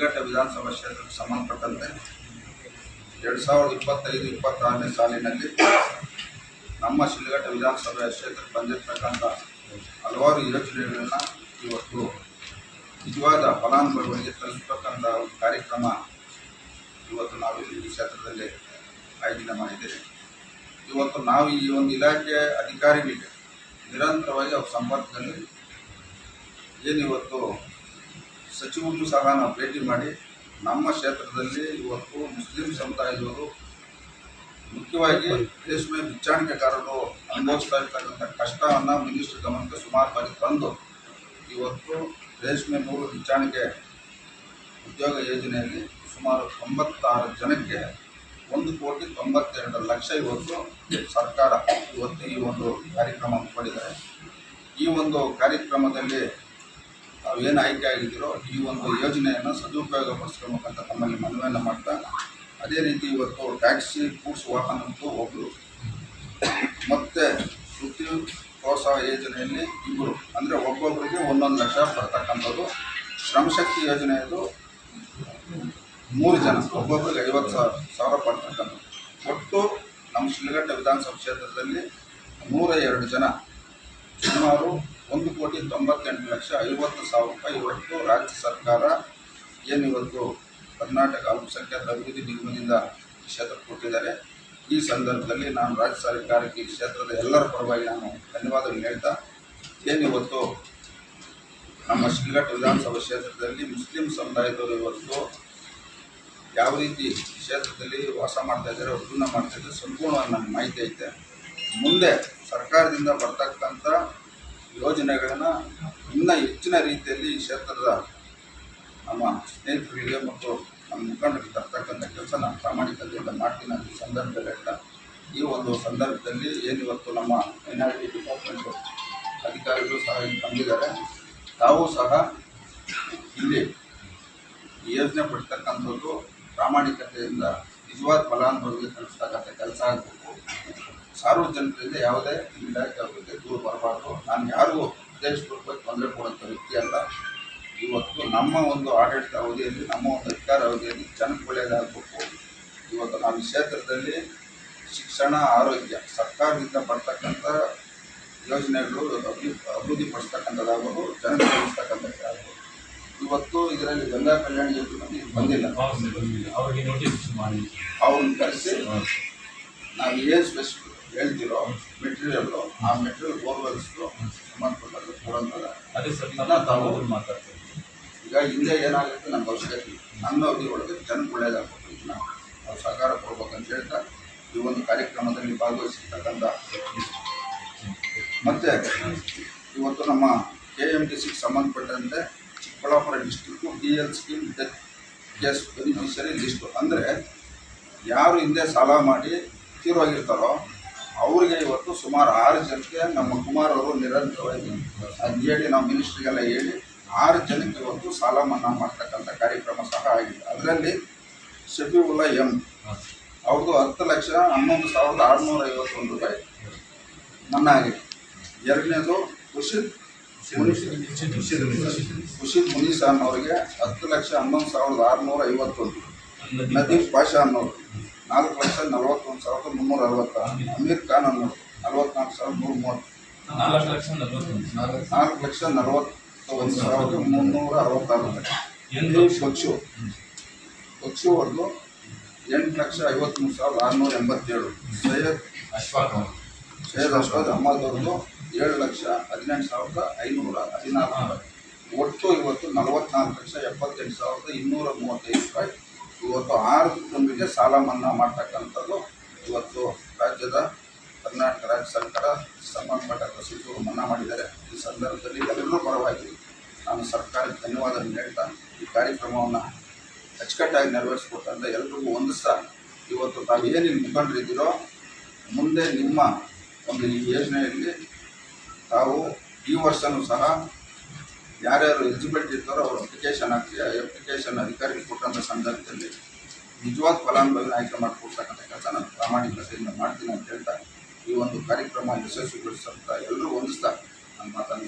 ಶಿಡ್ಲಘಟ್ಟ ವಿಧಾನಸಭಾ ಕ್ಷೇತ್ರಕ್ಕೆ ಸಂಬಂಧಪಟ್ಟಂತೆ 2025-26ನೇ ಸಾಲಿನಲ್ಲಿ ನಮ್ಮ ಶಿಡ್ಲಘಟ್ಟ ವಿಧಾನಸಭಾ ಕ್ಷೇತ್ರಕ್ಕೆ ಬಂದಿರತಕ್ಕಂಥ ಹಲವಾರು ಯೋಜನೆಗಳನ್ನು ಇವತ್ತು ನಿಜವಾದ ಫಲಾನುಭವಿಗಳಿಗೆ ತಲುಪತಕ್ಕಂಥ ಒಂದು ಕಾರ್ಯಕ್ರಮ ಇವತ್ತು ನಾವು ಈ ಕ್ಷೇತ್ರದಲ್ಲಿ ಆಯೋಜನೆ ಮಾಡಿದ್ದೇವೆ. ಇವತ್ತು ನಾವು ಈ ಒಂದು ಇಲಾಖೆ ಅಧಿಕಾರಿಗಳಿಗೆ ನಿರಂತರವಾಗಿ ಅವ್ರ ಸಂಪರ್ಕದಲ್ಲಿ ಏನಿವತ್ತು ಸಚಿವರಿಗೂ ಸಹ ನಾವು ಭೇಟಿ ಮಾಡಿ ನಮ್ಮ ಕ್ಷೇತ್ರದಲ್ಲಿ ಇವತ್ತು ಮುಸ್ಲಿಂ ಸಮುದಾಯದವರು ಮುಖ್ಯವಾಗಿ ರೇಷ್ಮೆ ಬಿಚ್ಚಾಣಿಕೆಗಾರರು ಅನುಭವಿಸ್ತಾ ಇರ್ತಕ್ಕಂಥ ಕಷ್ಟವನ್ನು ಮಿನಿಸ್ಟರ್ ಗಮನಕ್ಕೆ ಸುಮಾರು ಬಾರಿ ತಂದು ಇವತ್ತು ರೇಷ್ಮೆ ನೂಲು ಬಿಚ್ಚಾಣಿಕೆ ಉದ್ಯೋಗ ಯೋಜನೆಯಲ್ಲಿ ಸುಮಾರು 96 ಜನಕ್ಕೆ 1,92,00,000 ಇವತ್ತು ಸರ್ಕಾರ ಇವತ್ತು ಈ ಒಂದು ಕಾರ್ಯಕ್ರಮ ಹಮ್ಮಿಕೊಂಡಿದ್ದಾರೆ. ಈ ಒಂದು ಕಾರ್ಯಕ್ರಮದಲ್ಲಿ ತಾವೇನು ಆಯ್ಕೆ ಆಗಿದ್ದೀರೋ ಈ ಒಂದು ಯೋಜನೆಯನ್ನು ಸದುಪಯೋಗಪಡಿಸ್ಕೊಬೇಕಂತ ತಮ್ಮಲ್ಲಿ ಮನವಿಯನ್ನು ಮಾಡ್ತಾ, ಅದೇ ರೀತಿ ಇವತ್ತು ಟ್ಯಾಕ್ಸಿ ಗೂಡ್ಸ್ ವಾಹನಕ್ಕೂ ಒಬ್ಬರು ಮತ್ತು ವೃತ್ತಿ ಪ್ರೋತ್ಸಾಹ ಯೋಜನೆಯಲ್ಲಿ ಇಬ್ಬರು ಅಂದರೆ ಒಬ್ಬೊಬ್ಬರಿಗೆ 1,1 ಲಕ್ಷ ಬರ್ತಕ್ಕಂಥದ್ದು. ಶ್ರಮಶಕ್ತಿ ಯೋಜನೆಯದು 3 ಜನ ಒಬ್ಬೊಬ್ಬರಿಗೆ 50,000 ಪಡ್ತಕ್ಕಂಥದ್ದು. ಒಟ್ಟು ನಮ್ಮ ಶಿಡ್ಲಘಟ್ಟ ವಿಧಾನಸಭಾ ಕ್ಷೇತ್ರದಲ್ಲಿ 102 ಜನ ಸುಮಾರು 1,98,50,000 ಇವತ್ತು ರಾಜ್ಯ ಸರ್ಕಾರ ಏನಿವತ್ತು ಕರ್ನಾಟಕ ಅಲ್ಪಸಂಖ್ಯಾತರ ಅಭಿವೃದ್ಧಿ ನಿಗಮದಿಂದ ಕ್ಷೇತ್ರ ಕೊಟ್ಟಿದ್ದಾರೆ. ಈ ಸಂದರ್ಭದಲ್ಲಿ ನಾನು ರಾಜ್ಯ ಸರ್ಕಾರಕ್ಕೆ ಈ ಕ್ಷೇತ್ರದ ಎಲ್ಲರ ಪರವಾಗಿ ನಾನು ಧನ್ಯವಾದಗಳು ಹೇಳ್ತಾ, ಏನಿವತ್ತು ನಮ್ಮ ಶಿಡ್ಲಘಟ್ಟ ವಿಧಾನಸಭಾ ಕ್ಷೇತ್ರದಲ್ಲಿ ಮುಸ್ಲಿಂ ಸಮುದಾಯದವರು ಇವತ್ತು ಯಾವ ರೀತಿ ಕ್ಷೇತ್ರದಲ್ಲಿ ವಾಸ ಮಾಡ್ತಾ ಇದ್ದಾರೆ, ಅವ್ರು ಜೀವನ ಮಾಡ್ತಾ ಇದ್ದಾರೆ ಸಂಪೂರ್ಣವಾಗಿ ನಮ್ಗೆ ಮಾಹಿತಿ ಐತೆ. ಮುಂದೆ ಸರ್ಕಾರದಿಂದ ಬರ್ತಕ್ಕಂಥ ಯೋಜನೆಗಳನ್ನು ಇನ್ನೂ ಹೆಚ್ಚಿನ ರೀತಿಯಲ್ಲಿ ಈ ಕ್ಷೇತ್ರದ ನಮ್ಮ ಸ್ನೇಹಿತರಿಗೆ ಮತ್ತು ನಮ್ಮ ಮುಖಂಡರಿಗೆ ತರ್ತಕ್ಕಂಥ ಕೆಲಸ ನಾನು ಪ್ರಾಮಾಣಿಕತೆಯಿಂದ ಮಾಡ್ತೀನಿ ಅಂತ ಈ ಸಂದರ್ಭದಲ್ಲಿ ಹೇಳ್ತಾ, ಈ ಒಂದು ಸಂದರ್ಭದಲ್ಲಿ ಏನಿವತ್ತು ನಮ್ಮ ಮೈನಾರಿಟಿ ಡಿಪಾರ್ಟ್ಮೆಂಟು ಅಧಿಕಾರಿಗಳು ಸಹ ಇಲ್ಲಿ ಬಂದಿದ್ದಾರೆ. ತಾವು ಸಹ ಇಲ್ಲಿ ಈ ಯೋಜನೆ ಪಡ್ತಕ್ಕಂಥದ್ದು ಪ್ರಾಮಾಣಿಕತೆಯಿಂದ ನಿಜವಾದ ಫಲಾನುಭವಿಗೆ ತಲುಪಿಸ್ತಕ್ಕಂಥ ಕೆಲಸ ಆಗಬೇಕು. ಸಾರ್ವಜನಿಕರಿಂದ ಯಾವುದೇ ಇಲಾಖೆ ಬಗ್ಗೆ ದೂರ ಬರಬಾರ್ದು. ನಾನು ಯಾರಿಗೂ ಉದ್ದೇಶಪೂರ್ವಕ ತೊಂದರೆ ಕೊಡುವಂಥ ವ್ಯಕ್ತಿ ಅಲ್ಲ. ಇವತ್ತು ನಮ್ಮ ಒಂದು ಆಡಳಿತ ಅವಧಿಯಲ್ಲಿ, ನಮ್ಮ ಒಂದು ಅಧಿಕಾರ ಅವಧಿಯಲ್ಲಿ ಜನಕ್ಕೆ ಒಳ್ಳೆಯದಾಗಬೇಕು. ಇವತ್ತು ನಾವು ಈ ಕ್ಷೇತ್ರದಲ್ಲಿ ಶಿಕ್ಷಣ, ಆರೋಗ್ಯ ಸರ್ಕಾರದಿಂದ ಬರ್ತಕ್ಕಂಥ ಯೋಜನೆಗಳು ಅಭಿವೃದ್ಧಿ ಪಡಿಸ್ತಕ್ಕಂಥದ್ದಾಗೋದು, ಜನಕ್ಕೆ ತಿಳಿಸ್ತಕ್ಕಂಥದ್ದಾಗೋದು. ಇವತ್ತು ಇದರಲ್ಲಿ ಗಂಗಾ ಕಲ್ಯಾಣ ಯೋಜನೆ ಬಂದಿಲ್ಲ, ಅವ್ರನ್ನ ಕರೆಸಿ ನಾವು ಏನು ಸ್ಪೆಸಿಫಿಕ್ ಹೇಳ್ತಿರೋ ಮೆಟೀರಿಯಲ್ಲು ಆ ಮೆಟೀರಿಯಲ್ ಬೋರ್ವೆಲ್ಸ್ದು ಸಂಬಂಧಪಟ್ಟದ್ದು ಕೊಡೋಂಥದ್ದು ತಾವು ಮಾತಾಡ್ತೀವಿ. ಈಗ ಹಿಂದೆ ಏನಾಗುತ್ತೆ ನಮ್ಗೆ ಅವಶ್ಯಕತೆ ಇಲ್ಲ, ನನ್ನ ಅವಧಿ ಒಳಗೆ ಜನಕ್ಕೆ ಒಳ್ಳೆಯದಾಗಬೇಕು. ಇದನ್ನ ನಾವು ಸಹಕಾರ ಕೊಡ್ಬೇಕಂತ ಹೇಳ್ತಾ ಈ ಒಂದು ಕಾರ್ಯಕ್ರಮದಲ್ಲಿ ಭಾಗವಹಿಸಿರ್ತಕ್ಕಂಥ ಮತ್ತು ಇವತ್ತು ನಮ್ಮ KMTCಗೆ ಸಂಬಂಧಪಟ್ಟಂತೆ Chikkaballapur district DL scheme death case beneficiary list ಅಂದರೆ ಯಾರು ಹಿಂದೆ ಸಾಲ ಮಾಡಿ ತೀರೋಗಿರ್ತಾರೋ ಅವರಿಗೆ ಇವತ್ತು ಸುಮಾರು 6 ಜನಕ್ಕೆ ನಮ್ಮ ಕುಮಾರ್ ಅವರು ನಿರಂತರವಾಗಿ ಅದು ಹೇಳಿ ನಾವು ಮಿನಿಸ್ಟ್ರಿಗೆಲ್ಲ ಹೇಳಿ 6 ಜನಕ್ಕೆ ಇವತ್ತು ಸಾಲ ಮನ್ನಾ ಮಾಡ್ತಕ್ಕಂಥ ಕಾರ್ಯಕ್ರಮ ಸಹ ಆಗಿದೆ. ಅದರಲ್ಲಿ ಶಫೀವುಲ್ಲಾ M ಅವ್ರದ್ದು 10,11,651 ರೂಪಾಯಿ ಮನ್ನಾ ಆಗಿದೆ. ಎರಡನೇದು ಖುಷಿದ್ ಮುನೀಸಾ ಅನ್ನೋರಿಗೆ 10,11,651. ನದೀಮ್ ಪಾಷಾ ಅನ್ನೋರು 4,41,360. ಅಮೀರ್ ಖಾನ್ ಅನ್ನೋರು 44,130. 4,41,366 ಪಕ್ಷು ಅವ್ರದ್ದು 8,53,687. ಸೈಯದ್ ಅಶ್ವದ್ ಅಹಮದ್ ಅವ್ರದ್ದು 7,18,514. ಒಟ್ಟು ಇವತ್ತು 44,78,235 ರೂಪಾಯಿ ಇವತ್ತು 6 ಕುಟುಂಬಕ್ಕೆ ಸಾಲ ಮನ್ನಾ ಮಾಡ್ತಕ್ಕಂಥದ್ದು ಇವತ್ತು ರಾಜ್ಯದ ಕರ್ನಾಟಕ ರಾಜ್ಯ ಸರ್ಕಾರ ಸಂಬಂಧಪಟ್ಟ ಸಚಿವರು ಮನ್ನಾ ಮಾಡಿದ್ದಾರೆ. ಈ ಸಂದರ್ಭದಲ್ಲಿ ಎಲ್ಲರೂ ಪರವಾಗಿ ನಾನು ಸರ್ಕಾರಕ್ಕೆ ಧನ್ಯವಾದವನ್ನು ಹೇಳ್ತಾ, ಈ ಕಾರ್ಯಕ್ರಮವನ್ನು ಅಚ್ಚುಕಟ್ಟಾಗಿ ನೆರವೇರಿಸ್ಕೊಟ್ಟಂತ ಎಲ್ರಿಗೂ ಹೊಂದಿಸ್ತಾ, ಇವತ್ತು ತಾವು ಏನೇನು ಮುಖಂಡರಿದ್ದೀರೋ ಮುಂದೆ ನಿಮ್ಮ ಒಂದು ಈ ಯೋಜನೆಯಲ್ಲಿ ತಾವು ಈ ವರ್ಷವೂ ಸಹ ಯಾರ್ಯಾರು ಎಲಿಜಿಬಿಲಿಟಿ ಇರ್ತಾರೋ ಅವರು ಅಪ್ಲಿಕೇಶನ್ ಅಧಿಕಾರಿಗೆ ಕೊಟ್ಟಂಥ ಸಂದರ್ಭದಲ್ಲಿ ನಿಜವಾದ ಫಲಾನುಭವಿನ ಆಯ್ಕೆ ಮಾಡಿಕೊಡ್ತಕ್ಕಂಥ ಕೆಲಸ ನಾನು ಪ್ರಾಮಾಣಿಕತೆಯಿಂದ ಮಾಡ್ತೀನಿ ಅಂತ ಹೇಳ್ತಾ ಈ ಒಂದು ಕಾರ್ಯಕ್ರಮ ಯಶಸ್ವಿಗೊಳಿಸಂತ ಎಲ್ಲರೂ ಹೊಂದಿಸ್ತಾ ನಾನು ಮಾತನ್ನು